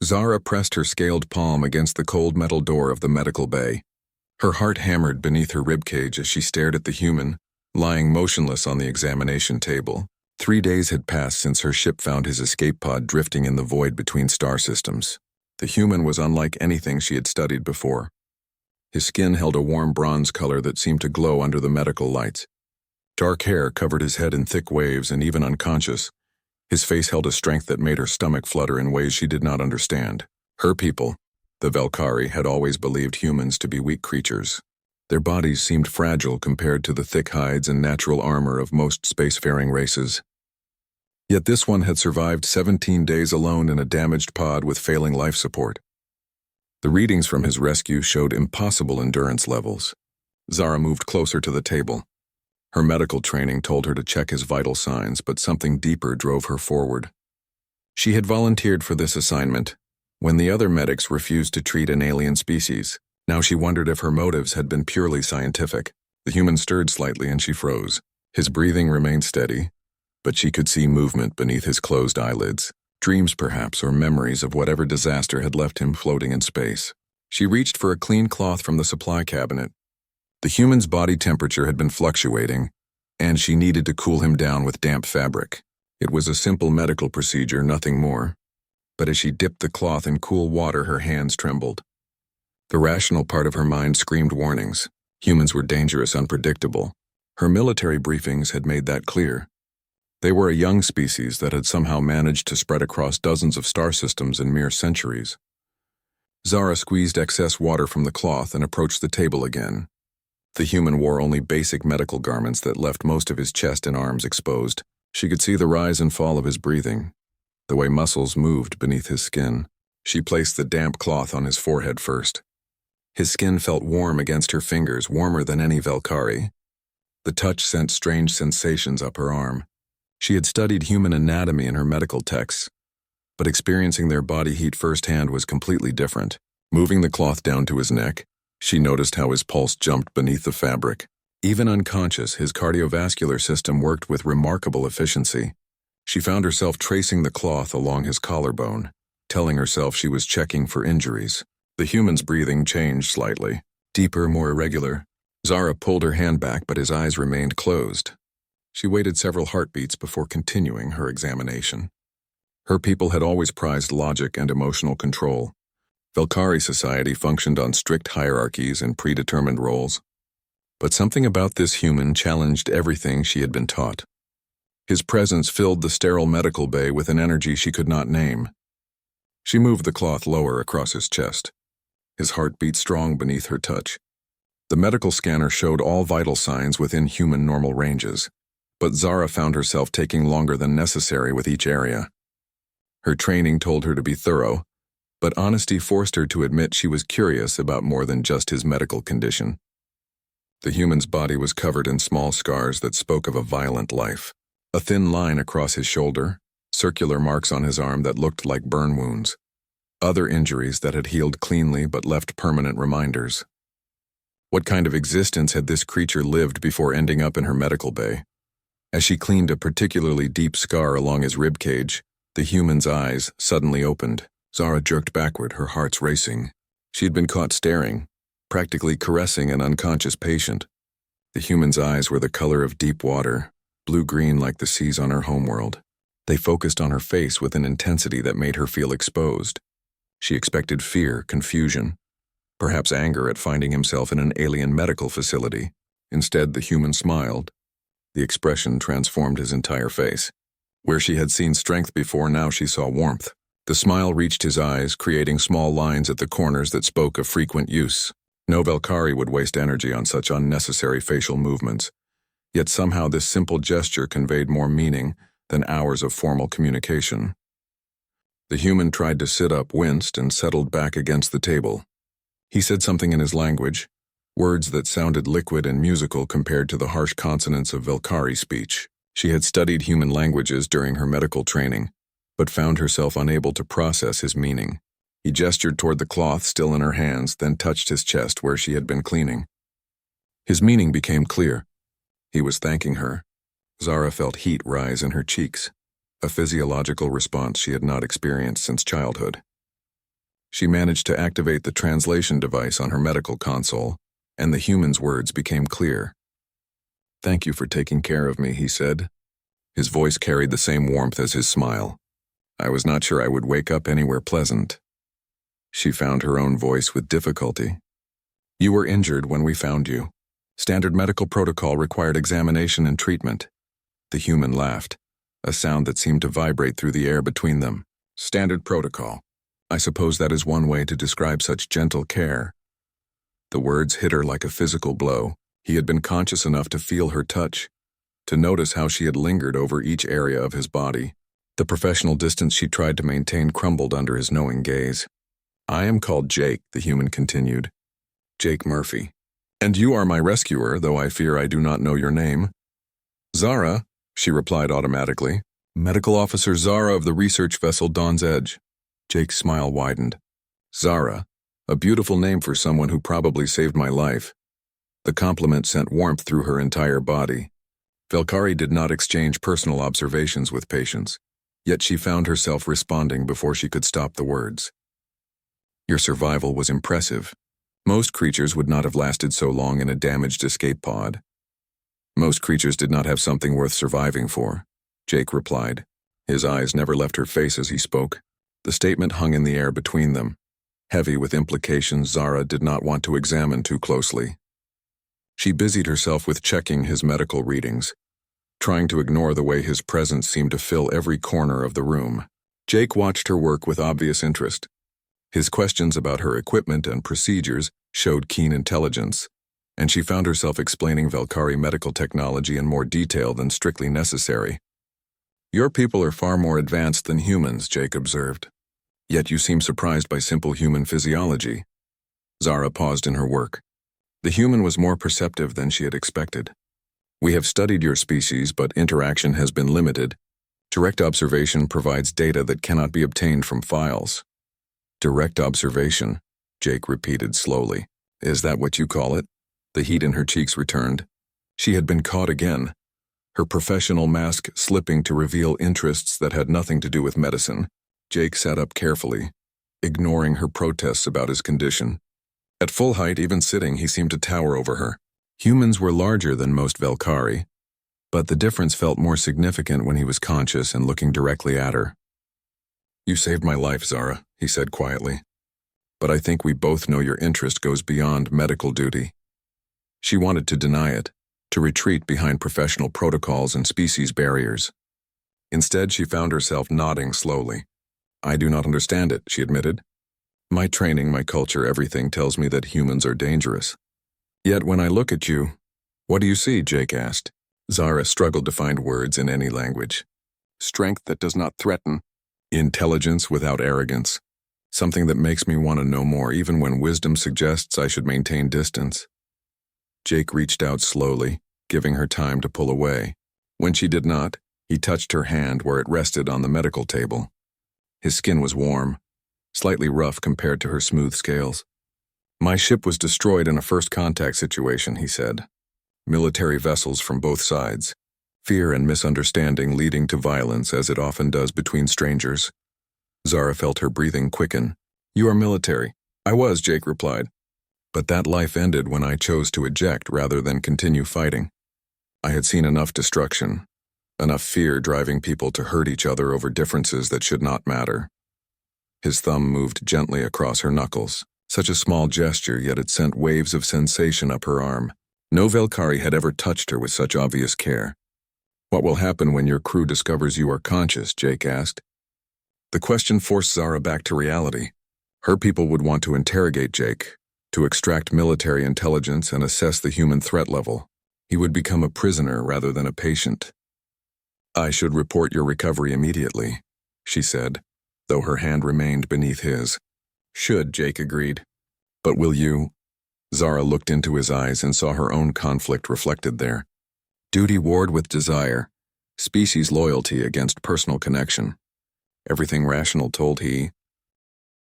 Zara pressed her scaled palm against the cold metal door of the medical bay. Her heart hammered beneath her ribcage as she stared at the human, lying motionless on the examination table. 3 days had passed since her ship found his escape pod drifting in the void between star systems. The human was unlike anything she had studied before. His skin held a warm bronze color that seemed to glow under the medical lights. Dark hair covered his head in thick waves, and even unconscious, his face held a strength that made her stomach flutter in ways she did not understand. Her people, the Valkyrie, had always believed humans to be weak creatures. Their bodies seemed fragile compared to the thick hides and natural armor of most spacefaring races. Yet this one had survived 17 days alone in a damaged pod with failing life support. The readings from his rescue showed impossible endurance levels. Zara moved closer to the table. Her medical training told her to check his vital signs, but something deeper drove her forward. She had volunteered for this assignment when the other medics refused to treat an alien species. Now she wondered if her motives had been purely scientific. The human stirred slightly and she froze. His breathing remained steady, but she could see movement beneath his closed eyelids. Dreams perhaps, or memories of whatever disaster had left him floating in space. She reached for a clean cloth from the supply cabinet. The human's body temperature had been fluctuating, and she needed to cool him down with damp fabric. It was a simple medical procedure, nothing more. But as she dipped the cloth in cool water, her hands trembled. The rational part of her mind screamed warnings. Humans were dangerous, unpredictable. Her military briefings had made that clear. They were a young species that had somehow managed to spread across dozens of star systems in mere centuries. Zara squeezed excess water from the cloth and approached the table again. The human wore only basic medical garments that left most of his chest and arms exposed. She could see the rise and fall of his breathing, the way muscles moved beneath his skin. She placed the damp cloth on his forehead first. His skin felt warm against her fingers, warmer than any Valkyrie. The touch sent strange sensations up her arm. She had studied human anatomy in her medical texts, but experiencing their body heat firsthand was completely different. Moving the cloth down to his neck, she noticed how his pulse jumped beneath the fabric. Even unconscious, his cardiovascular system worked with remarkable efficiency. She found herself tracing the cloth along his collarbone, telling herself she was checking for injuries. The human's breathing changed slightly, deeper, more irregular. Zara pulled her hand back, but his eyes remained closed. She waited several heartbeats before continuing her examination. Her people had always prized logic and emotional control. Valkyrie society functioned on strict hierarchies and predetermined roles. But something about this human challenged everything she had been taught. His presence filled the sterile medical bay with an energy she could not name. She moved the cloth lower across his chest. His heart beat strong beneath her touch. The medical scanner showed all vital signs within human normal ranges, but Zara found herself taking longer than necessary with each area. Her training told her to be thorough, but honesty forced her to admit she was curious about more than just his medical condition. The human's body was covered in small scars that spoke of a violent life. A thin line across his shoulder, circular marks on his arm that looked like burn wounds. Other injuries that had healed cleanly but left permanent reminders. What kind of existence had this creature lived before ending up in her medical bay? As she cleaned a particularly deep scar along his ribcage, the human's eyes suddenly opened. Zara jerked backward, her heart's racing. She had been caught staring, practically caressing an unconscious patient. The human's eyes were the color of deep water, blue-green like the seas on her homeworld. They focused on her face with an intensity that made her feel exposed. She expected fear, confusion, perhaps anger at finding himself in an alien medical facility. Instead, the human smiled. The expression transformed his entire face. Where she had seen strength before, now she saw warmth. The smile reached his eyes, creating small lines at the corners that spoke of frequent use. No Valkyrie would waste energy on such unnecessary facial movements. Yet somehow this simple gesture conveyed more meaning than hours of formal communication. The human tried to sit up, winced, and settled back against the table. He said something in his language, words that sounded liquid and musical compared to the harsh consonants of Valkyrie speech. She had studied human languages during her medical training, but found herself unable to process his meaning. He gestured toward the cloth still in her hands, then touched his chest where she had been cleaning. His meaning became clear. He was thanking her. Zara felt heat rise in her cheeks, a physiological response she had not experienced since childhood. She managed to activate the translation device on her medical console, and the human's words became clear. "Thank you for taking care of me," he said. His voice carried the same warmth as his smile. "I was not sure I would wake up anywhere pleasant." She found her own voice with difficulty. "You were injured when we found you. Standard medical protocol required examination and treatment." The human laughed, a sound that seemed to vibrate through the air between them. "Standard protocol. I suppose that is one way to describe such gentle care." The words hit her like a physical blow. He had been conscious enough to feel her touch, to notice how she had lingered over each area of his body. The professional distance she tried to maintain crumbled under his knowing gaze. "I am called Jake," the human continued. "Jake Murphy. And you are my rescuer, though I fear I do not know your name." "Zara," she replied automatically. "Medical Officer Zara of the research vessel Dawn's Edge." Jake's smile widened. "Zara, a beautiful name for someone who probably saved my life." The compliment sent warmth through her entire body. Valkyrie did not exchange personal observations with patients, yet she found herself responding before she could stop the words. "Your survival was impressive. Most creatures would not have lasted so long in a damaged escape pod." "Most creatures did not have something worth surviving for," Jake replied. His eyes never left her face as he spoke. The statement hung in the air between them, heavy with implications Zara did not want to examine too closely. She busied herself with checking his medical readings, trying to ignore the way his presence seemed to fill every corner of the room. Jake watched her work with obvious interest. His questions about her equipment and procedures showed keen intelligence, and she found herself explaining Valkyrie medical technology in more detail than strictly necessary. "Your people are far more advanced than humans," Jake observed. "Yet you seem surprised by simple human physiology." Zara paused in her work. The human was more perceptive than she had expected. "We have studied your species, but interaction has been limited. Direct observation provides data that cannot be obtained from files." "Direct observation," Jake repeated slowly. "Is that what you call it?" The heat in her cheeks returned. She had been caught again, her professional mask slipping to reveal interests that had nothing to do with medicine. Jake sat up carefully, ignoring her protests about his condition. At full height, even sitting, he seemed to tower over her. Humans were larger than most Valkyrie, but the difference felt more significant when he was conscious and looking directly at her. "You saved my life, Zara," he said quietly. "But I think we both know your interest goes beyond medical duty." She wanted to deny it, to retreat behind professional protocols and species barriers. Instead, she found herself nodding slowly. "I do not understand it," she admitted. "My training, my culture, everything tells me that humans are dangerous. Yet when I look at you—" "What do you see?" Jake asked. Zara struggled to find words in any language. "Strength that does not threaten. Intelligence without arrogance. Something that makes me want to know more, even when wisdom suggests I should maintain distance." Jake reached out slowly, giving her time to pull away. When she did not, he touched her hand where it rested on the medical table. His skin was warm, slightly rough compared to her smooth scales. "My ship was destroyed in a first contact situation," he said. "Military vessels from both sides. Fear and misunderstanding leading to violence, as it often does between strangers." Zara felt her breathing quicken. "You are military." "I was," Jake replied. "But that life ended when I chose to eject rather than continue fighting. I had seen enough destruction, enough fear driving people to hurt each other over differences that should not matter." His thumb moved gently across her knuckles. Such a small gesture, yet it sent waves of sensation up her arm. No Valkyrie had ever touched her with such obvious care. "What will happen when your crew discovers you are conscious?" Jake asked. The question forced Zara back to reality. Her people would want to interrogate Jake, to extract military intelligence and assess the human threat level. He would become a prisoner rather than a patient. "I should report your recovery immediately," she said, though her hand remained beneath his. "Should," Jake agreed. "But will you?" Zara looked into his eyes and saw her own conflict reflected there. Duty warred with desire, species loyalty against personal connection. Everything rational told he,